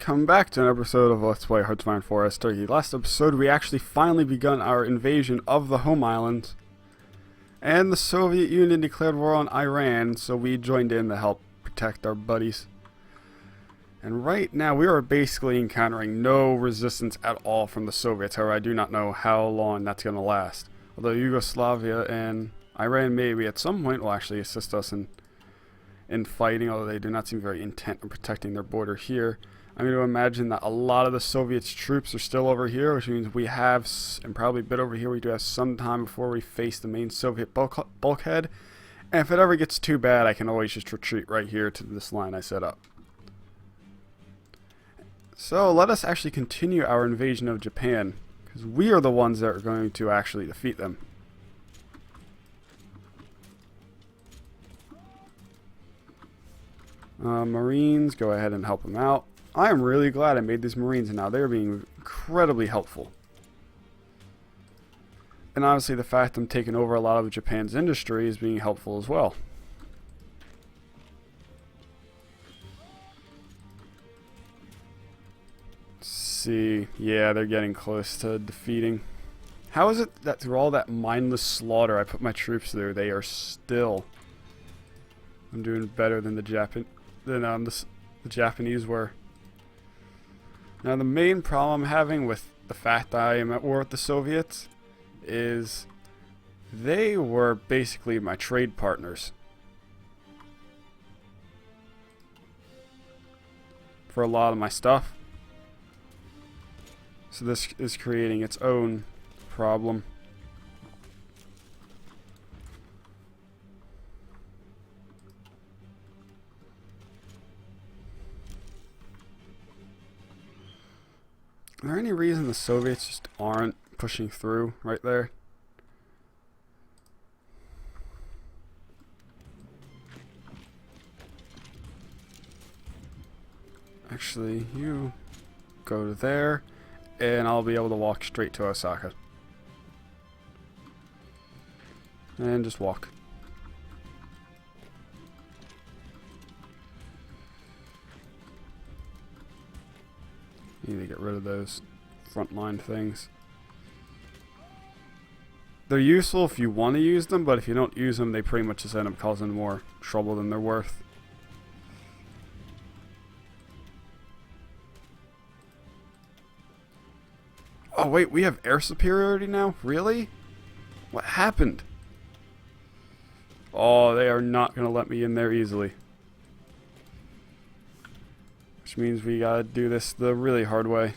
welcome back to an episode of Let's Play Hearts of Iron 4S Turkey. Last episode we actually finally begun our invasion of the home islands, and the Soviet Union declared war on Iran, so we joined in to help protect our buddies. And right now we are basically encountering no resistance at all from the Soviets. However, I do not know how long that's going to last. Although Yugoslavia and Iran maybe at some point will actually assist us in fighting, although they do not seem very intent on protecting their border here. I'm going to imagine that a lot of the Soviets' troops are still over here, which means we have, and probably a bit over here, we do have some time before we face the main Soviet bulkhead. And if it ever gets too bad, I can always just retreat right here to this line I set up. So let us actually continue our invasion of Japan, because we are the ones that are going to actually defeat them. Marines, go ahead and help them out. I am really glad I made these Marines now. They're being incredibly helpful. And obviously the fact I'm taking over a lot of Japan's industry is being helpful as well. Let's see. Yeah, they're getting close to defeating. How is it that through all that mindless slaughter I put my troops through, they are still... I'm doing better than the Japanese were. Now the main problem I'm having with the fact that I am at war with the Soviets is they were basically my trade partners for a lot of my stuff. So this is creating its own problem. Is there any reason the Soviets just aren't pushing through right there? Actually, you go to there, and I'll be able to walk straight to Osaka. And just walk. Need to get rid of those frontline things. They're useful if you want to use them, but if you don't use them, they pretty much just end up causing more trouble than they're worth. Oh wait, we have air superiority now? Really? What happened? Oh, they are not going to let me in there easily. Which means we gotta do this the really hard way.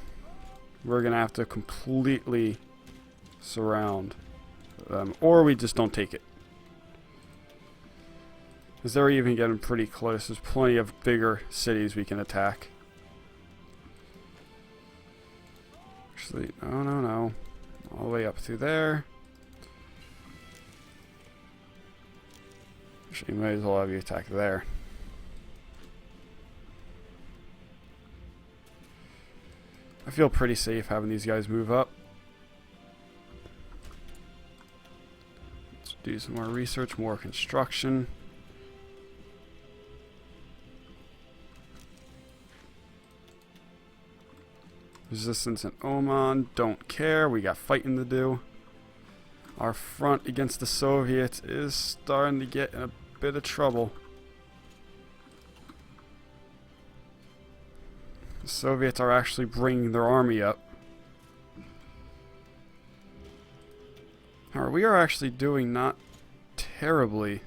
We're gonna have to completely surround them, or we just don't take it. Because they're even getting pretty close. There's plenty of bigger cities we can attack. Actually, no. All the way up through there. Actually, might as well have you attack there. I feel pretty safe having these guys move up. Let's do some more research, more construction. Resistance in Oman, don't care, we got fighting to do. Our front against the Soviets is starting to get in a bit of trouble. The Soviets are actually bringing their army up. We are actually doing not terribly.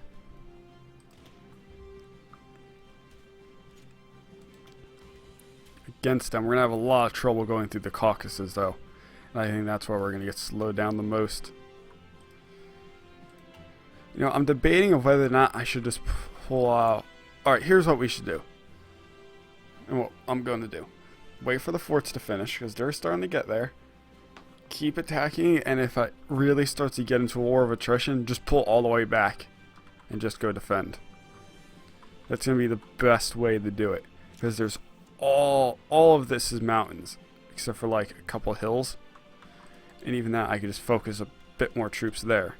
Against them. We're going to have a lot of trouble going through the Caucasus though. And I think that's where we're going to get slowed down the most. You know, I'm debating of whether or not I should just pull out. Alright, here's what we should do. And what I'm going to do. Wait for the forts to finish, because they're starting to get there. Keep attacking, and if it really starts to get into a war of attrition, just pull all the way back. And just go defend. That's going to be the best way to do it. Because there's all of this is mountains. Except for like a couple hills. And even that, I could just focus a bit more troops there.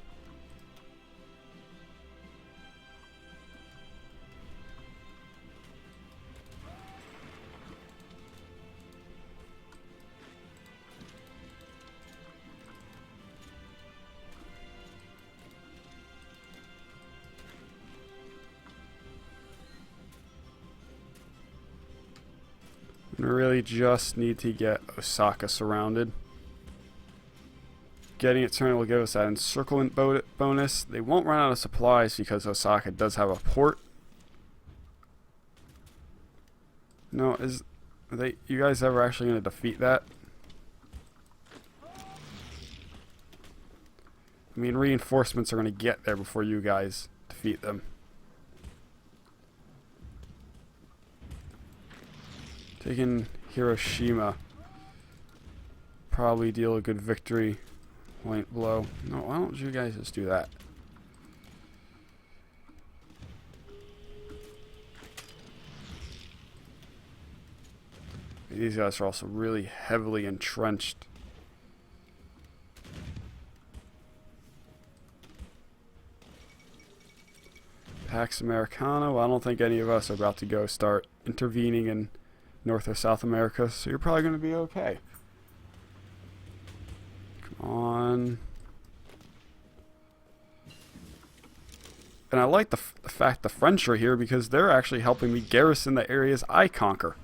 We really just need to get Osaka surrounded. Getting it turned will give us that encirclement bonus. They won't run out of supplies because Osaka does have a port. No, you guys ever actually going to defeat that? I mean, reinforcements are going to get there before you guys defeat them. Taking Hiroshima. Probably deal a good victory point blow. No, why don't you guys just do that? These guys are also really heavily entrenched. Pax Americana. Well, I don't think any of us are about to go start intervening in North or South America, so you're probably going to be okay. Come on. And I like the fact the French are here because they're actually helping me garrison the areas I conquer.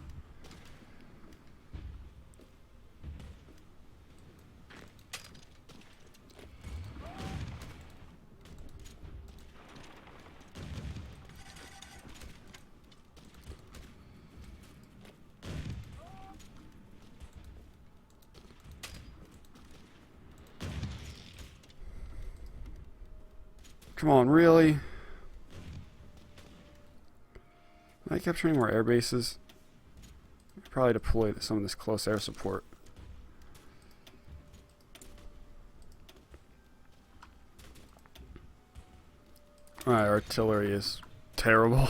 Come on, really? I capturing more air bases. Probably deploy some of this close air support. Alright, artillery is terrible.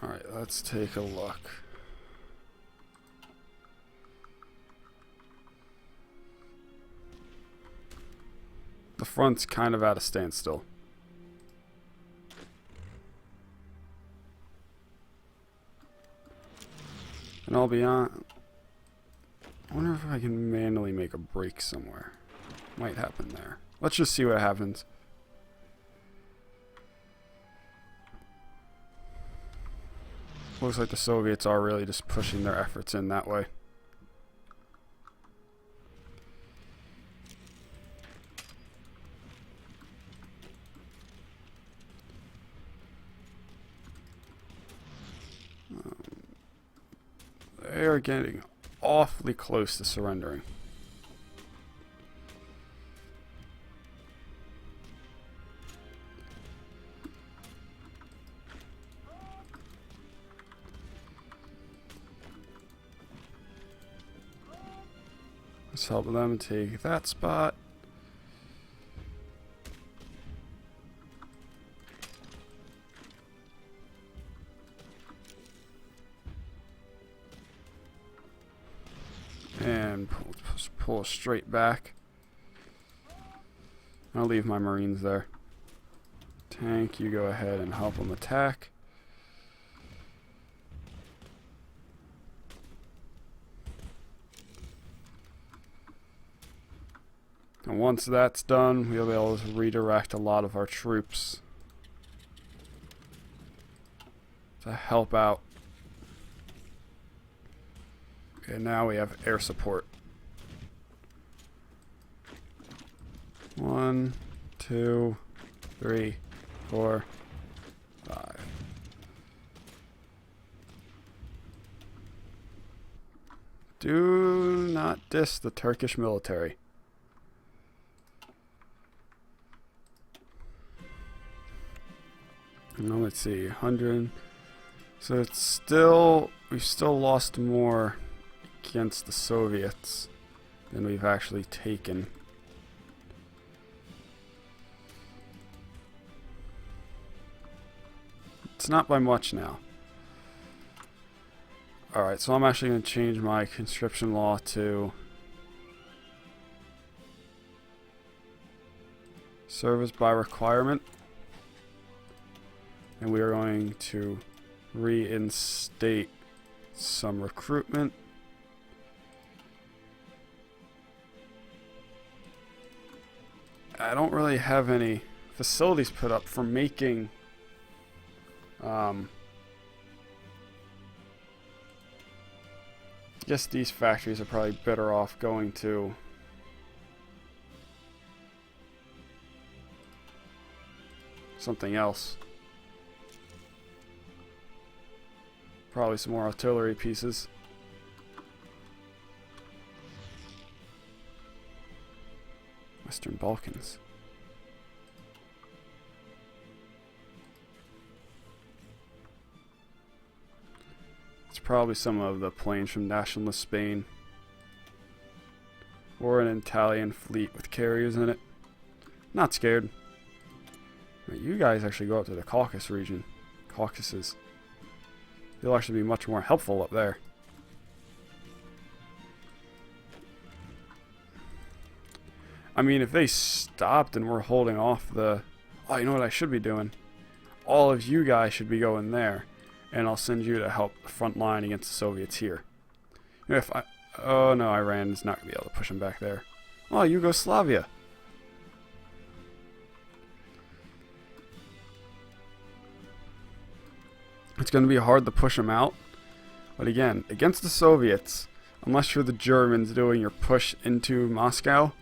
Alright, let's take a look. The front's kind of at a standstill. And I'll be on. I wonder if I can manually make a break somewhere. Might happen there. Let's just see what happens. Looks like the Soviets are really just pushing their efforts in that way. They are getting awfully close to surrendering. Let's help them take that spot. And pull straight back. I'll leave my Marines there. Tank, you go ahead and help them attack. And once that's done, we'll be able to redirect a lot of our troops to help out. Okay, now we have air support. 1, 2, 3, 4, 5. Do not diss the Turkish military. Now let's see, 100. So it's still, we've still lost more against the Soviets than we've actually taken. It's not by much now. Alright, so I'm actually going to change my conscription law to Service by requirement. And we are going to reinstate some recruitment. I don't really have any facilities put up for making I guess these factories are probably better off going to something else. Probably some more artillery pieces. Western Balkans. It's probably some of the planes from nationalist Spain. Or an Italian fleet with carriers in it. Not scared. You guys actually go up to the Caucasus region. Caucasus. You'll actually be much more helpful up there. I mean, if they stopped and we're holding off the... Oh, you know what I should be doing? All of you guys should be going there. And I'll send you to help the front line against the Soviets here. You know, if I... Oh, no, Iran is not going to be able to push them back there. Oh, Yugoslavia. It's going to be hard to push them out. But again, against the Soviets, unless you're the Germans doing your push into Moscow,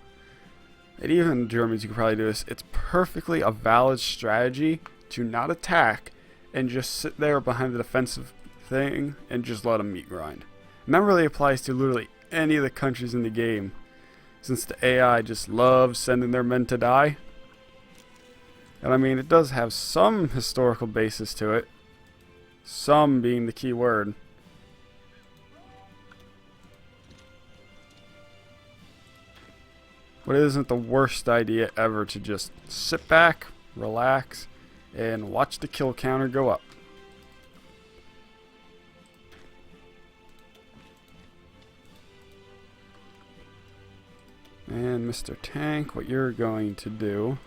and even the Germans, you could probably do this, it's perfectly a valid strategy to not attack and just sit there behind the defensive thing and just let them meat grind. And that really applies to literally any of the countries in the game, since the AI just loves sending their men to die. And I mean, it does have some historical basis to it. Some being the key word. But it isn't the worst idea ever to just sit back, relax, and watch the kill counter go up. And Mr. Tank, what you're going to do...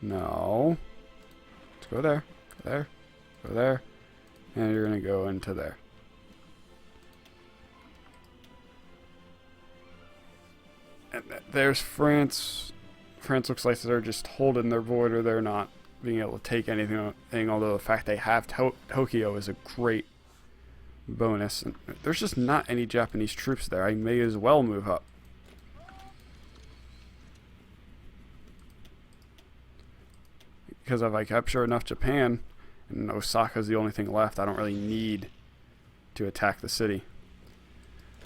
No. Let's go there. Go there. Go there. And you're going to go into there. And there's France. France looks like they're just holding their border. They're not being able to take anything, although the fact they have Tokyo is a great bonus. And there's just not any Japanese troops there. I may as well move up. Because if I capture enough Japan, and Osaka's the only thing left, I don't really need to attack the city.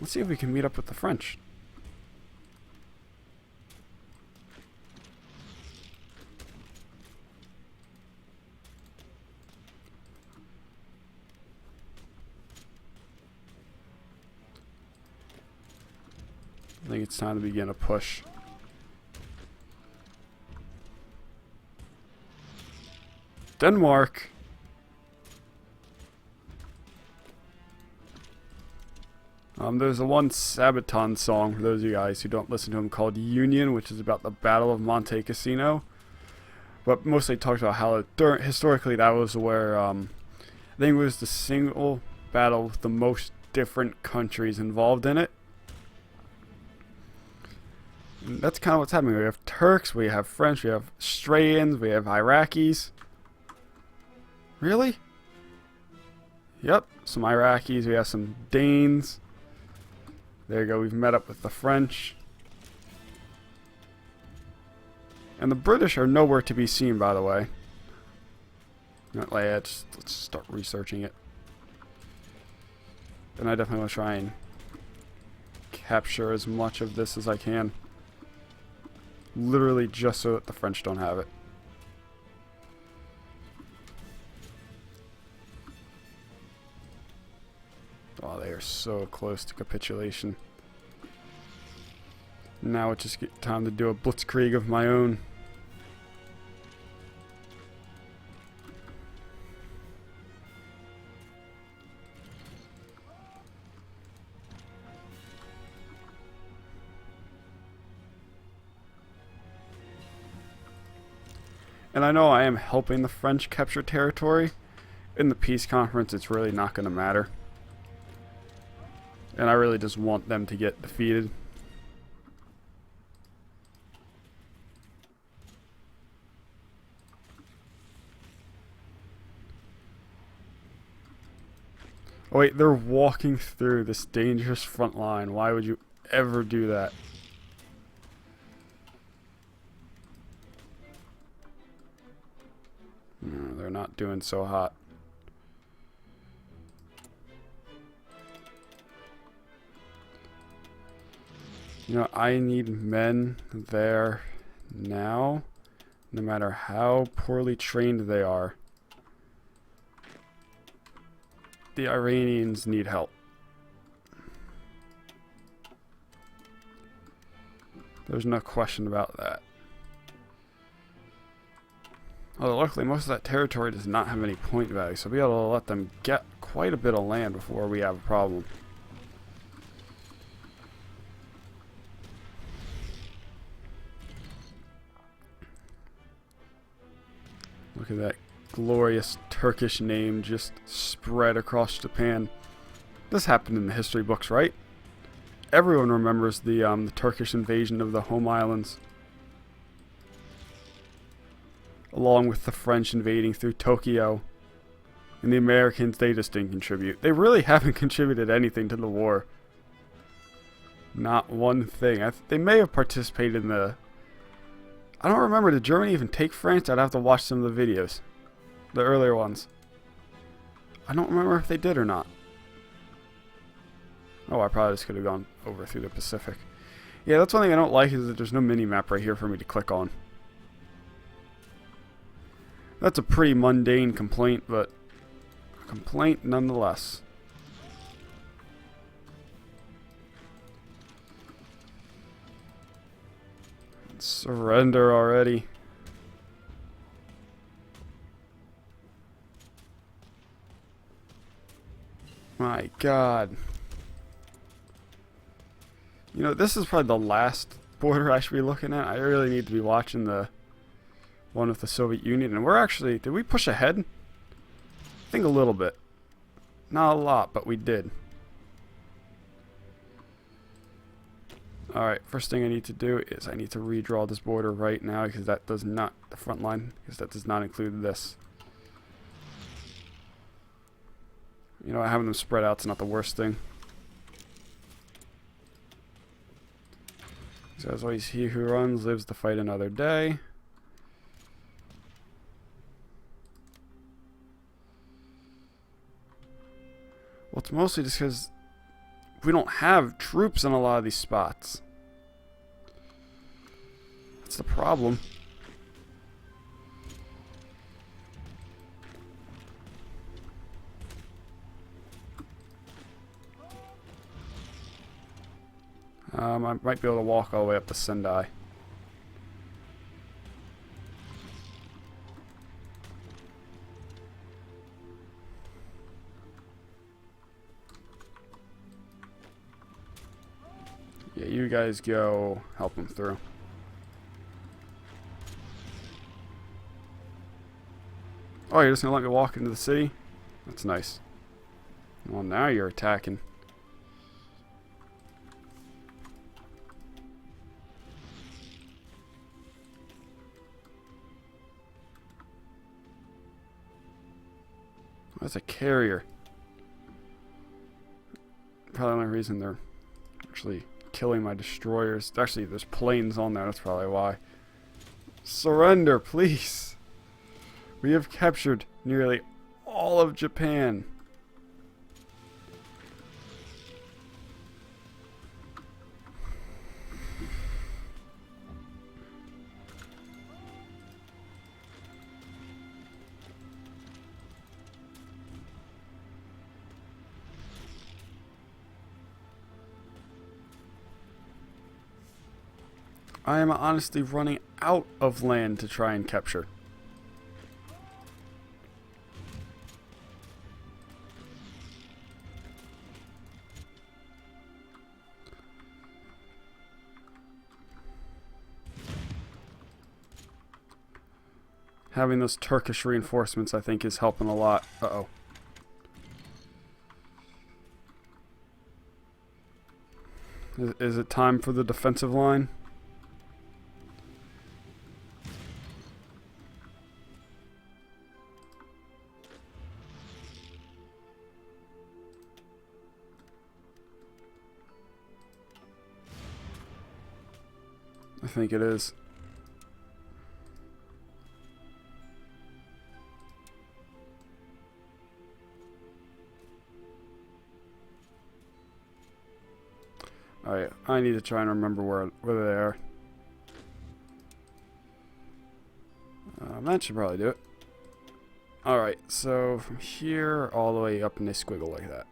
Let's see if we can meet up with the French. I think it's time to begin a push. Denmark. There's a one Sabaton song, for those of you guys who don't listen to him, called Union, which is about the Battle of Monte Cassino. But mostly talks about how historically that was where I think it was the single battle with the most different countries involved in it. And that's kind of what's happening. We have Turks, we have French, we have Australians, we have Iraqis. Really? Yep, some Iraqis, we have some Danes. There you go, we've met up with the French. And the British are nowhere to be seen, by the way. Not like that, let's start researching it. And I definitely want to try and capture as much of this as I can. Literally just so that the French don't have it. Oh, they are so close to capitulation. Now it's just time to do a blitzkrieg of my own. And I know I am helping the French capture territory. In the peace conference, it's really not going to matter. And I really just want them to get defeated. Oh wait, they're walking through this dangerous front line. Why would you ever do that? No, they're not doing so hot. You know, I need men there now, no matter how poorly trained they are. The Iranians need help. There's no question about that. Although luckily most of that territory does not have any point value, so we'll be able to let them get quite a bit of land before we have a problem. Look at that glorious Turkish name just spread across Japan. This happened in the history books, right? Everyone remembers the Turkish invasion of the home islands. Along with the French invading through Tokyo. And the Americans, they just didn't contribute. They really haven't contributed anything to the war. Not one thing. They may have participated in the... I don't remember, did Germany even take France? I'd have to watch some of the videos. The earlier ones. I don't remember if they did or not. Oh, I probably just could have gone over through the Pacific. Yeah, that's one thing I don't like is that there's no mini-map right here for me to click on. That's a pretty mundane complaint, but a complaint nonetheless. Surrender already. My God. You know, this is probably the last border I should be looking at. I really need to be watching the one with the Soviet Union. And we're actually... Did we push ahead? I think a little bit. Not a lot, but we did. Alright, first thing I need to do is I need to redraw this border right now because that does not... The front line, because that does not include this. You know, having them spread out is not the worst thing. So as always, he who runs lives to fight another day. Well, it's mostly just because we don't have troops in a lot of these spots. That's the problem. I might be able to walk all the way up to Sendai. Yeah, you guys go help them through. Oh, you're just gonna let me walk into the city? That's nice. Well, now you're attacking. That's a carrier. Probably the only reason they're actually killing my destroyers. Actually, there's planes on there. That's probably why. Surrender, please. We have captured nearly all of Japan. I am honestly running out of land to try and capture. Having those Turkish reinforcements, I think, is helping a lot. Uh-oh. Is it time for the defensive line? I think it is. Alright, I need to try and remember where they are. That should probably do it. Alright, so from here all the way up in this squiggle like that.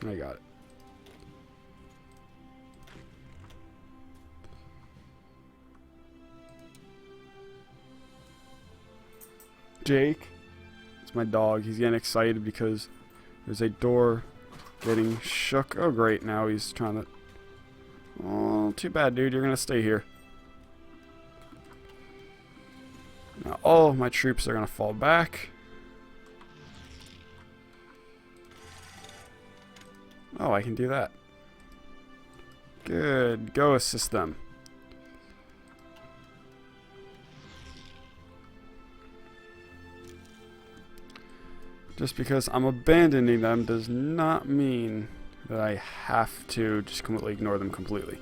I got it. Jake, it's my dog. He's getting excited because there's a door getting shook. Oh great, now he's trying to... Oh, too bad, dude. You're gonna stay here. Now all of my troops are gonna fall back. Oh, I can do that. Good. Go assist them. Just because I'm abandoning them does not mean that I have to just completely ignore them completely.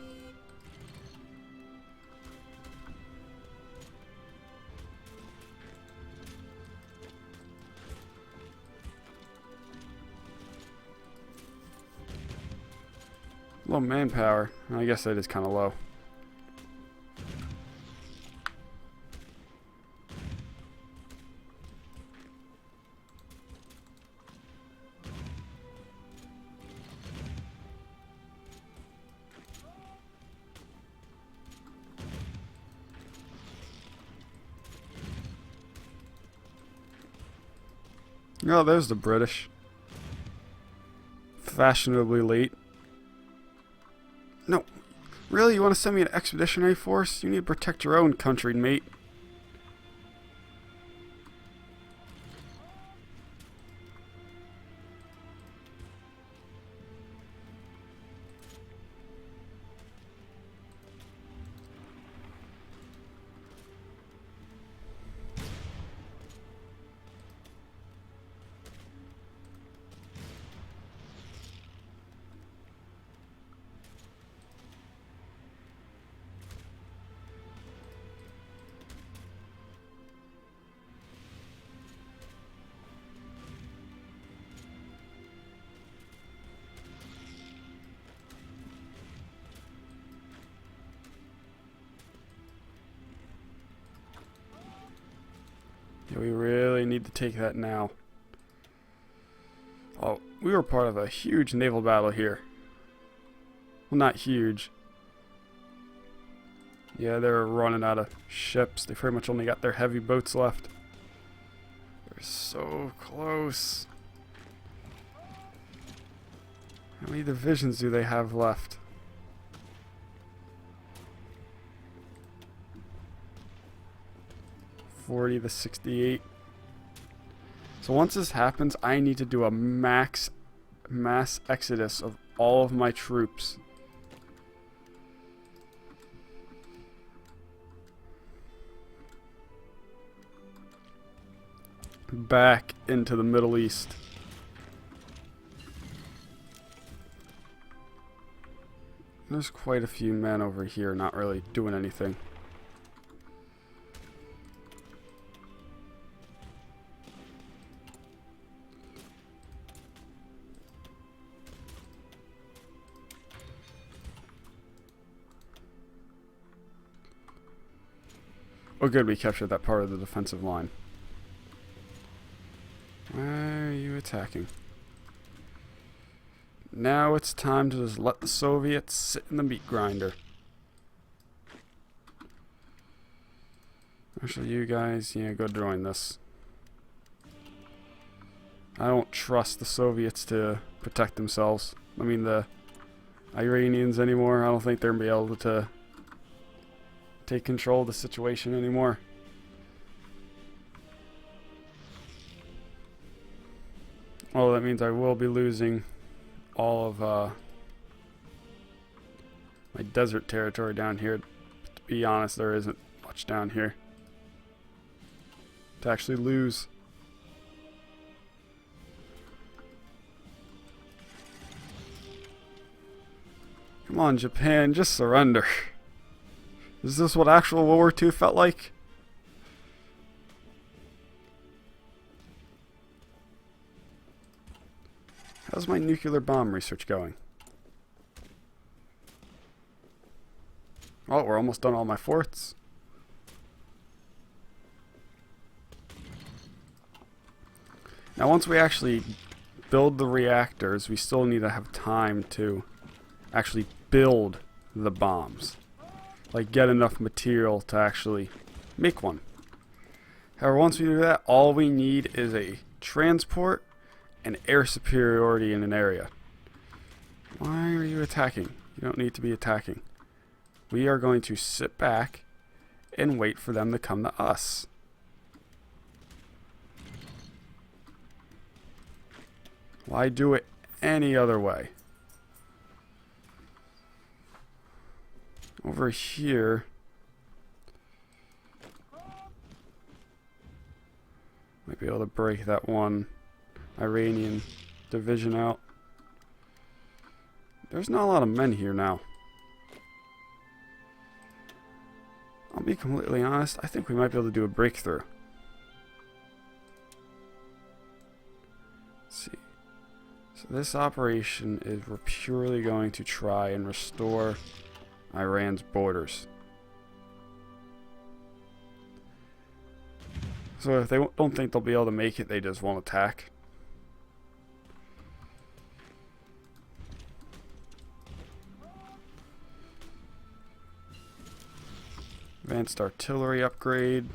Low manpower. I guess that is kind of low. Oh, there's the British. Fashionably late. No. Really? You want to send me an expeditionary force? You need to protect your own country, mate. Yeah, we really need to take that now. Oh, we were part of a huge naval battle here. Well, not huge. Yeah, they're running out of ships. They pretty much only got their heavy boats left. They're so close. How many divisions do they have left? To 68. So once this happens, I need to do a mass exodus of all of my troops. Back into the Middle East. There's quite a few men over here not really doing anything. Oh good, we captured that part of the defensive line. Where are you attacking? Now it's time to just let the Soviets sit in the meat grinder. Actually, you guys, yeah, go join this. I don't trust the Soviets to protect themselves. I mean, the Iranians anymore. I don't think they're going to be able to take control of the situation anymore. Well, that means I will be losing all of my desert territory down here. To be honest, there isn't much down here to actually lose. Come on, Japan, just surrender. Is this what actual World War II felt like? How's my nuclear bomb research going? Oh, we're almost done all my forts. Now, once we actually build the reactors, we still need to have time to actually build the bombs. Like, get enough material to actually make one. However, once we do that, all we need is a transport and air superiority in an area. Why are you attacking? You don't need to be attacking. We are going to sit back and wait for them to come to us. Why do it any other way? Over here, might be able to break that one Iranian division out. There's not a lot of men here now. I'll be completely honest, I think we might be able to do a breakthrough. Let's see. So this operation is we're purely going to try and restore Iran's borders. So if they don't think they'll be able to make it, they just won't attack. Advanced artillery upgrade.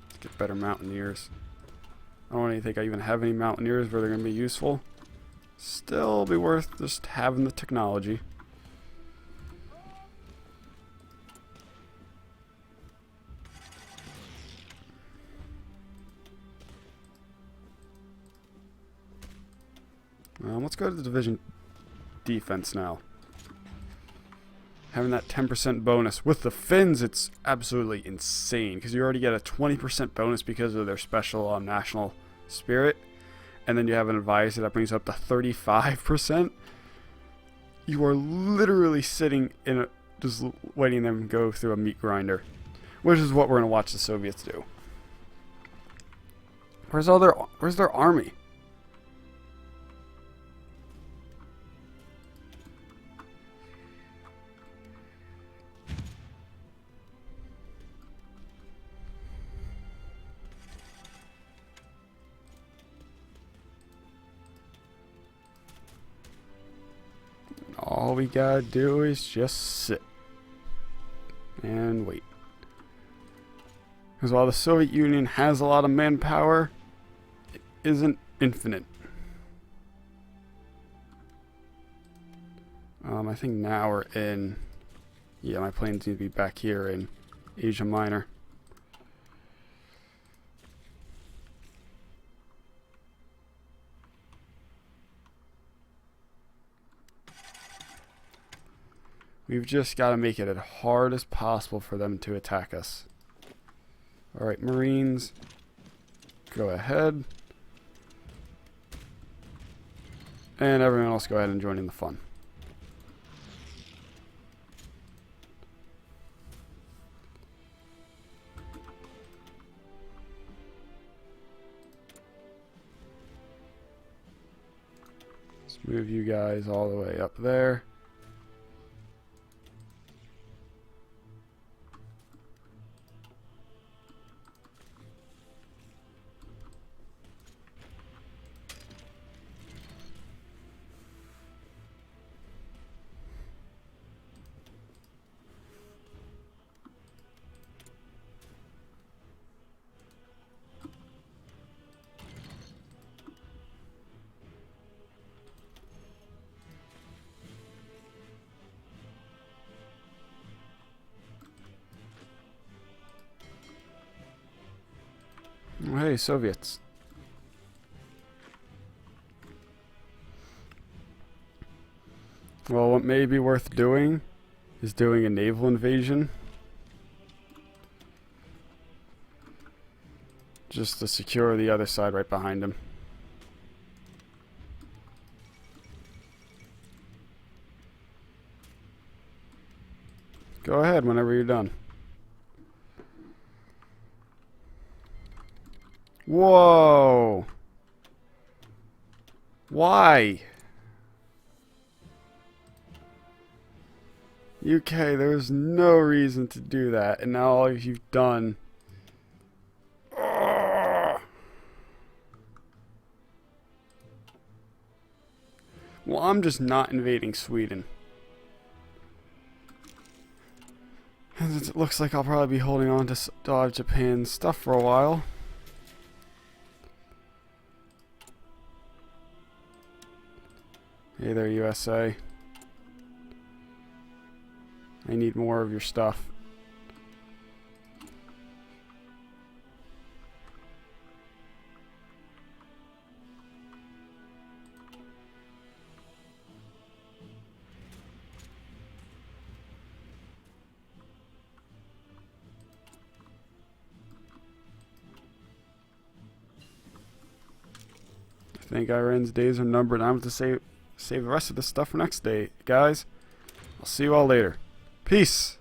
Let's get better mountaineers. I don't even think I even have any mountaineers where they're going to be useful. Still be worth just having the technology. Let's go to the division defense now. Having that 10% bonus. With the Finns, it's absolutely insane because you already get a 20% bonus because of their special national spirit. And then you have an advisor that brings up to 35%. You are literally sitting in just waiting them go through a meat grinder. Which is what we're going to watch the Soviets do. Where's their army? All we gotta do is just sit and wait. Because while the Soviet Union has a lot of manpower, it isn't infinite. I think now we're in... Yeah, my planes need to be back here in Asia Minor. We've just got to make it as hard as possible for them to attack us. Alright, Marines, go ahead. And everyone else go ahead and join in the fun. Let's move you guys all the way up there. hey, Soviets. Well, what may be worth doing is doing a naval invasion. Just to secure the other side right behind him. Go ahead whenever you're done. Whoa! Why? UK, there's no reason to do that, and now all you've done... Ugh. Well, I'm just not invading Sweden. And it looks like I'll probably be holding on to dodge Japan's stuff for a while. Hey there, USA. I need more of your stuff. I think Iran's days are numbered. I'm going to save the rest of this stuff for next day. Guys, I'll see you all later. Peace.